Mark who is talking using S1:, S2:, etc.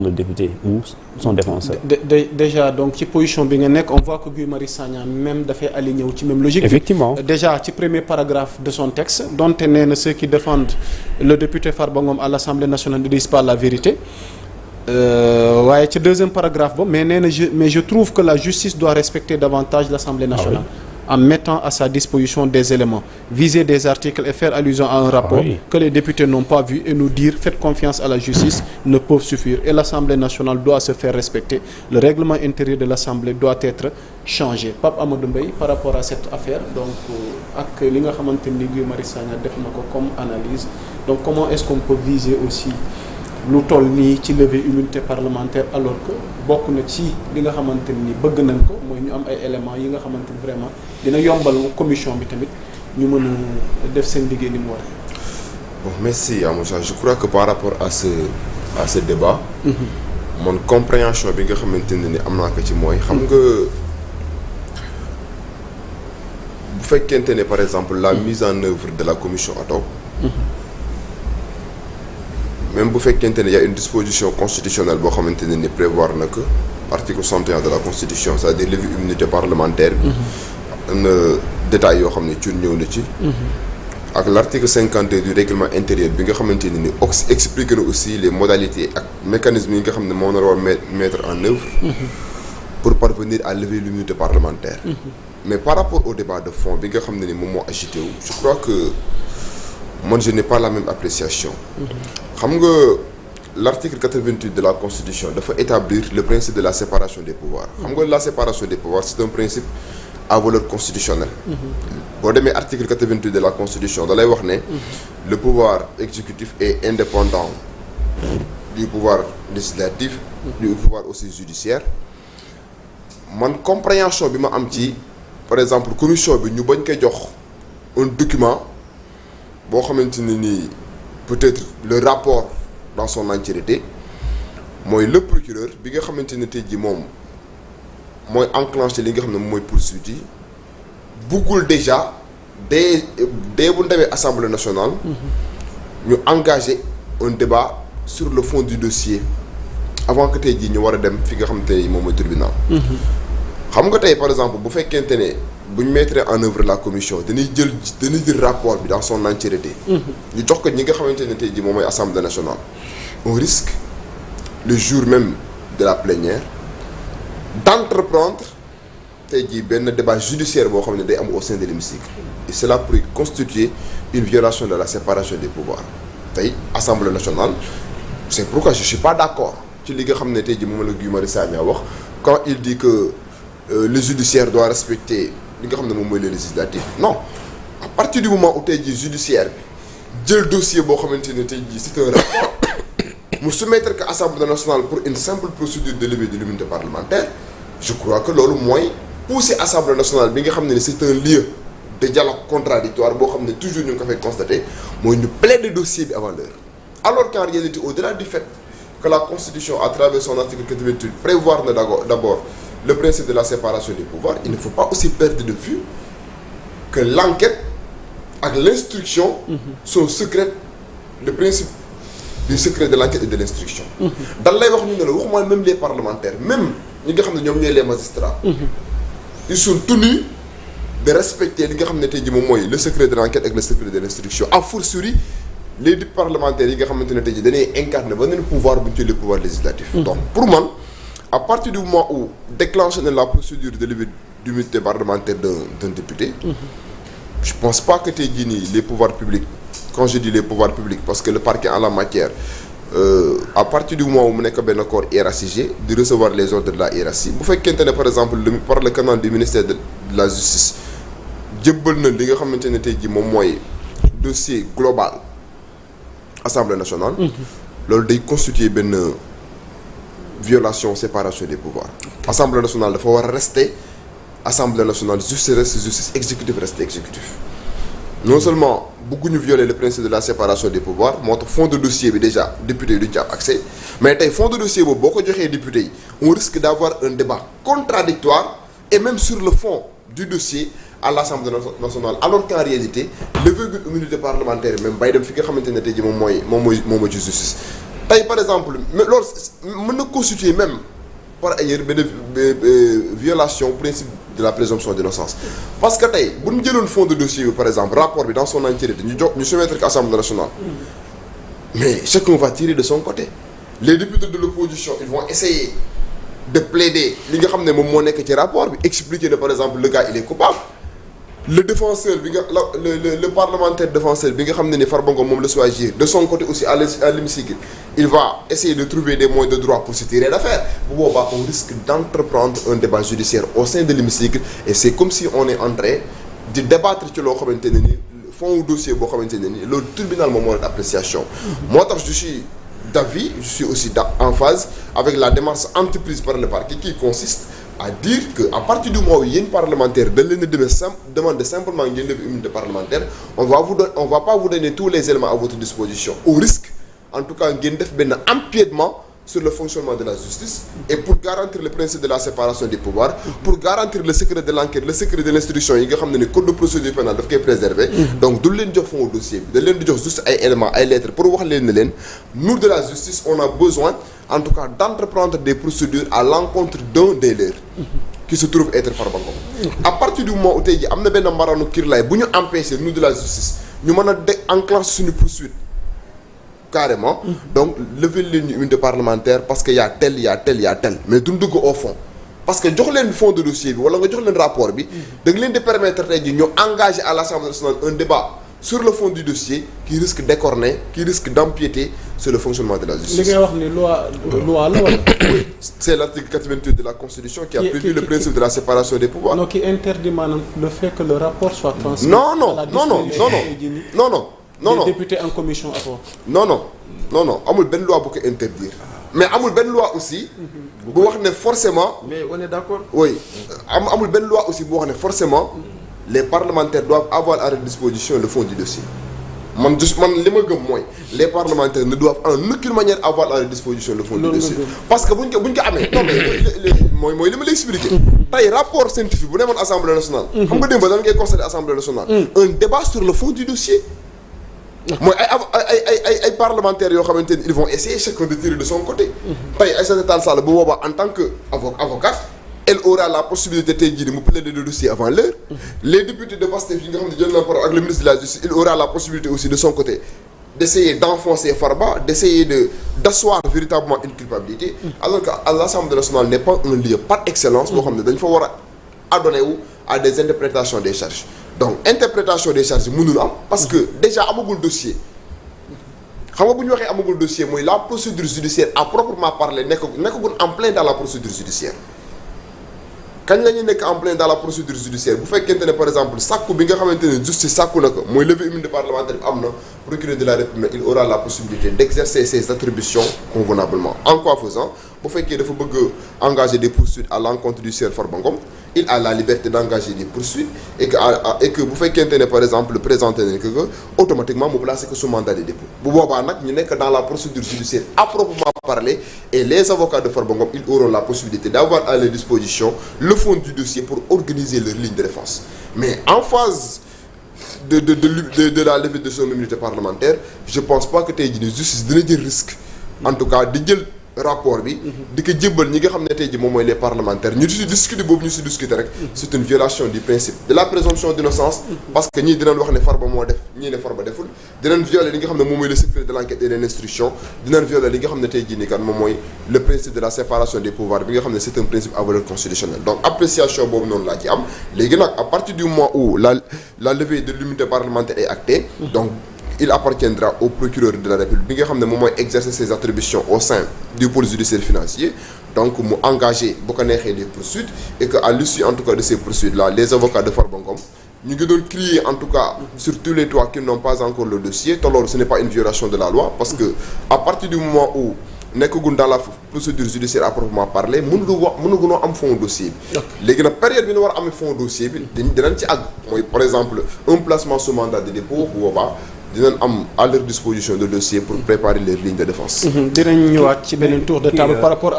S1: le député ou son défenseur.
S2: Déjà donc ci position bi nga nekk on voit que Guy Marius Sagna même dafay aligné wu ci même logique.
S1: Effectivement
S2: déjà ci premier paragraphe de son texte donte nee na ceux qui défendent le député Farba Ngom à l'Assemblée nationale ne disent pas la vérité waaye ci deuxième paragraphe ba mais nee na je trouve que la justice doit respecter davantage l'Assemblée nationale. Ah oui. En mettant à sa disposition des éléments, viser des articles et faire allusion à un rapport que les députés n'ont pas vu et nous dire faites confiance à la justice ne peuvent suffire et l'Assemblée nationale doit se faire respecter. Le règlement intérieur de l'Assemblée doit être changé. Pape Amadou Mbaye par rapport à cette affaire donc ak li nga xamante ni Guy Marius Sagna def na ko comme analyse donc comment est-ce qu'on peut viser aussi lu toll nii ci lever immunité parlementaire alors que bokk na ci li nga xamante ni bëgg nañ ko mooy ñu am ay éléments yi nga xamante ni vraiment dina yombal commission bi tamit ñu mën a def seen liggéey ni mu waree.
S3: Bon merci Amoussa je crois que par rapport à ce débat. mon compréhension bi nga xamante ne ni am naa ko ci mooy. xam nga bu fekkente ne par exemple la mise en œuvre de la commission ad hoc. même bu fekkente ne y a une disposition constitutionnelle boo xamante ne ni prévoir na que article 61 de la constitution c'est-à-dire lever immunité parlementaire bi am na détails yoo xam ne ci ñëw na ci ak l'article 52 du règlement intérieur bi nga xamante ne ni explique na aussi les modalités ak mécanismes yi nga xam ne moom la war mettre en œuvre pour parvenir à lever l'immunité parlementaire mais par rapport au débat de fond bi nga xam ne ni moom moo agité wu je crois que moi je n'ai pas la même appréciation xam nga l'article 88 de la constitution dafa établir le principe de la séparation des pouvoirs xam nga la séparation des pouvoirs c'est un principe à valeur constitutionnelle boo demee article 88 de la constitution da lay wax ne le pouvoir exécutif est indépendant du pouvoir législatif du pouvoir aussi judiciaire man compréhension bi ma am ci par exemple commission bi ñu bañ koy jox un document boo xamante ne nii peut-être le rapport dans son entièreté mooy le procureur bi nga xamante ne tey jii moom mooy enclencher li nga xam ne mooy poursuite yi buggul déjà dès bu ndawee Assemblée nationale ñu engager un débat sur le fond du dossier avant que tey jii ñu war a dem fi nga xamante ne moom mooy tribunal xam nga tey par exemple bu fekkente ne bu ñu mettre en œuvre la commission dañuy jël rapport bi dans son entièreté ñu jox ko ñi nga xamante ne tey jii moom mooy Assemblée nationale on risque le jour même de la plénière d'entreprendre tey jii benn débat judiciaire boo xam ne day am au sein de l'hémicycle et cela pourrait constituer une violation de la séparation des pouvoirs tey Assemblée nationale c'est pourquoi je suis pas d'accord ci li nga xam ne tey jii moom la Guy Marius Sagna wax quand il dit que le judiciaire doit respecter li nga xam ne moom mooy le législatif non à partir du moment où tey jii judiciaire bi jël dossier boo xamante ne tey jii c'est un rapport mu soumettre que Assemblée nationale pour une simple procédure de levée de l'immunité parlementaire je crois que loolu mooy pousser Assemblée nationale bi nga xam ne c'est un lieu de dialogue contradictoire boo xam ne toujours ñu ngi ko fay constater mooy ñu plaider dossier bi avant l'heure alors qu'en réalité au-delà du fait que la Constitution à travers son article 88 prévoit na d'abord le principe de la séparation des pouvoirs il ne faut pas aussi perdre de vue que l'enquête ak l'instruction sont secrètes le principe du secret de l'enquête et de l'instruction dan lay wax ñu ne la waxuma même les parlementaires même ñi nga xam ne ñoom ñooy les magistrats ils sont tenus de respecter li nga xam ne tey jii moom mooy le secret de l'enquête ak le secret de l'instruction a fortiori les députés parlementaires yi nga xamante ne tey jii dañuy incarner beneen pouvoir bu ñu tuddee le pouvoir législatif donc pour man à partir du moment où déclenché na la procédure de levée d'immunité parlementaire d'un député je pense pas que tey jii nii les pouvoirs publics quand je dis les pouvoirs publics parce que le parquet en la matière à partir du moment où mu nekk benn corps hiérarchisé de recevoir les ordres de la hiérarchie bu fekkente ne par exemple par le canal du ministère de la justice jébbal na li nga xamante ne tey jii moom mooy dossier global Assemblée nationale loolu day constituer benn violation séparation des pouvoirs Assemblée nationale dafa war a rester Assemblée nationale justice exécutif rester exécutif non seulement bëgguñu violer le principe de la séparation des pouvoirs moo tax fond de dossier bi déjà député yi duñu ci am accès mais tey fond de dossier boobu boo ko joxee député yi on risque d'avoir un débat contradictoire et même sur le fond du dossier à l'Assemblée nationale alors qu'en réalité lever immunité parlementaire même bay dem fi nga xamante ne tey ji moom mooy ci justice tey par exemple mais loolu mën na constituer même par ailleurs benn violation principe de la présomption d'innocence parce que tey bu ñu jëloon fond de dossier bi par exemple rapport bi dans son entièreté ñu soumettre ko Assemblée nationale mais chacun va tirer de son côté les députés de l'opposition ils vont essayer de plaider li nga xam ne moom moo nekk ci rapport bi expliquer ne par exemple le gars il est coupable le défenseur bi nga le parlementaire défenseur bi nga xam ne ni Farba Ngom moom la soit agir de son côté aussi à l'hémicycle il va essayer de trouver des moyens de droit pour se tirer d'affaire bu boobaa on risque d'entreprendre un débat judiciaire au sein de l'hémicycle et c'est comme si on est en train de débattre ci loo xamante ne ni fond ou dossier boo xamante ne ni loolu tribunal moom moo leen appréciation moo tax je suis d'avis je suis aussi en phase avec la démarche entreprise par le parquet qui consiste à dire que à partir du moment où yéen parlementaire da leen a demander simplement ngeen lever immunité parlementaire on va pas vous donner tous les éléments à votre disposition au risque en tout cas ngeen def benn empiètement sur le fonctionnement de la justice et pour garantir le principe de la séparation des pouvoirs pour garantir le secret de l'enquête le secret de l'instruction yi nga xam ne ni code de procédure pénale daf koy préserver donc du leen jox fond dossier bi da leen di jox juste ay éléments ay lettres pour wax leen ne leen nous de la justice on a besoin en tout cas d'entreprendre des procédures à l'encontre d'un des leurs qui se trouve être Farba Ngom à partir du moment où tey ji am na benn mbaraanu kirlaay bu ñu empêcher nous de la justice ñu mën a enclencher suñu poursuite carrément donc lever leen ñu immunité parlementaire parce que y a tel mais duñ dugg au fond parce que jox leen fond de dossier bi wala nga jox leen rapport bi da nga leen di permettre tey jii ñu engager à l'Assemblée nationale un débat sur le fond du dossier qui risque d'écorner qui risque d'empiéter sur le fonctionnement de la justice.
S2: li ngay wax ni loi la wala.
S3: Oui, c'est l'article 88 de la Constitution qui a prévu le principe de la séparation des pouvoirs.
S2: non qui interdit maanaam le fait que le rapport soit transmis.
S3: non
S2: des députés en commission apport.
S3: non amul benn loi bu ko interdire mais amul benn loi aussi bu wax ne forcément
S4: mais on est d'accord
S3: oui amul benn loi aussi bu wax ne forcément les parlementaires doivent avoir à leur disposition le fond du dossier man li ma gëm mooy les parlementaires ne doivent en aucune manière avoir à leur disposition le fond du dossier parce que buñ ko amee non mais mooy li ma lay expliquer tey rapport scientifique bu demoon Assemblée nationale xam nga démb dañ koy constater Assemblée nationale un débat sur le fond du dossier mooy ay parlementaires yoo xamante ni ils vont essayer chacun de tirer de son côté tey Aïssata Tall Sall bu boobaa en tant que avocate elle aura la possibilité tey jii mu plaider le dossier avant l'heure les députés de Pastef yi nga xam ne jël na parole ak le ministre de la justice il aura la possibilité aussi de son côté d'essayer d'enfoncer Farba d'essayer d'asseoir véritablement une culpabilité alors que l'Assemblée nationale n'est pas un lieu par excellence boo xam ne dañ fa war a adonner wu à des interprétations des charges donc interprétation des charges mënul am parce que déjà amagul dossier xam nga bu ñu waxee amagul dossier mooy la procédure judiciaire à proprement parler nekkagul en plein dans la procédure judiciaire kañ la ñuy nekk en plein dans la procédure judiciaire bu fekkente ne par exemple sàkku bi nga xamante ne justice sàkku na ko mooy lever immunité parlementaire bi am na procureur de la République il aura la possibilité d'exercer ses attributions convenablement en quoi faisant bu fekkee dafa bëgg engager des poursuites à l'encontre du sieur Farba Ngom il a la liberté d'engager des poursuites et que bu fekkente ne par exemple présenté nañ que automatiquement mu placer ko sous mandat de dépôt bu boobaa nag ñu nekk dans la procédure judiciaire à proprement parler et les avocats de Farba Ngom ils auront la possibilité d'avoir à leur disposition le fond du dossier pour organiser leur ligne de défense mais en phase de la levée de son immunité parlementaire je pense pas que tey jii justice dina jël risque en tout cas di jël rapport bi di ko jébbal ñi nga xam ne tey ji moom mooy les parlementaires ñu si discuter boobu ñu si discuter rek c'est une violation du principe de la présomption d'innocence parce que ñii dinañ wax ne Farba moo def ñii ne Farba deful dinañ violer li nga xam ne moom mooy le secret de l'enquête et de l'instruction dinañ violer li nga xam ne tey jii nii kan moom mooy le principe de la séparation des pouvoirs bi nga xam ne c'est un principe à valeur constitutionnelle donc appréciation boobu noonu laa ci am léegi nag à partir du moment où la levée de l'immunité parlementaire est actée donc il appartiendra au procureur de la République bi nga xam ne moom mooy exercer ses attributions au sein du pôle judiciaire financier donc mu engagé bu ko neexee des poursuites et que à l'issue en tout cas de ces poursuites là les avocats de Farba Ngom ñu ngi doon crier en tout cas sur tous les toits qu'ils n'ont pas encore le dossier te loolu ce n'est pas une violation de la loi parce que à partir du moment où nekkagun dans la procédure judiciaire à proprement parler mënugunoo am fond dossier bi léegi nag période bi ñu war a amee fond dossier bi dinañ ci àgg mooy par exemple un placement sous mandat de dépôt bu boobaa dinañ am à leur disposition de dossier pour préparer les lignes de défense.
S2: dinañ ñëwaat ci beneen tour de table par rapport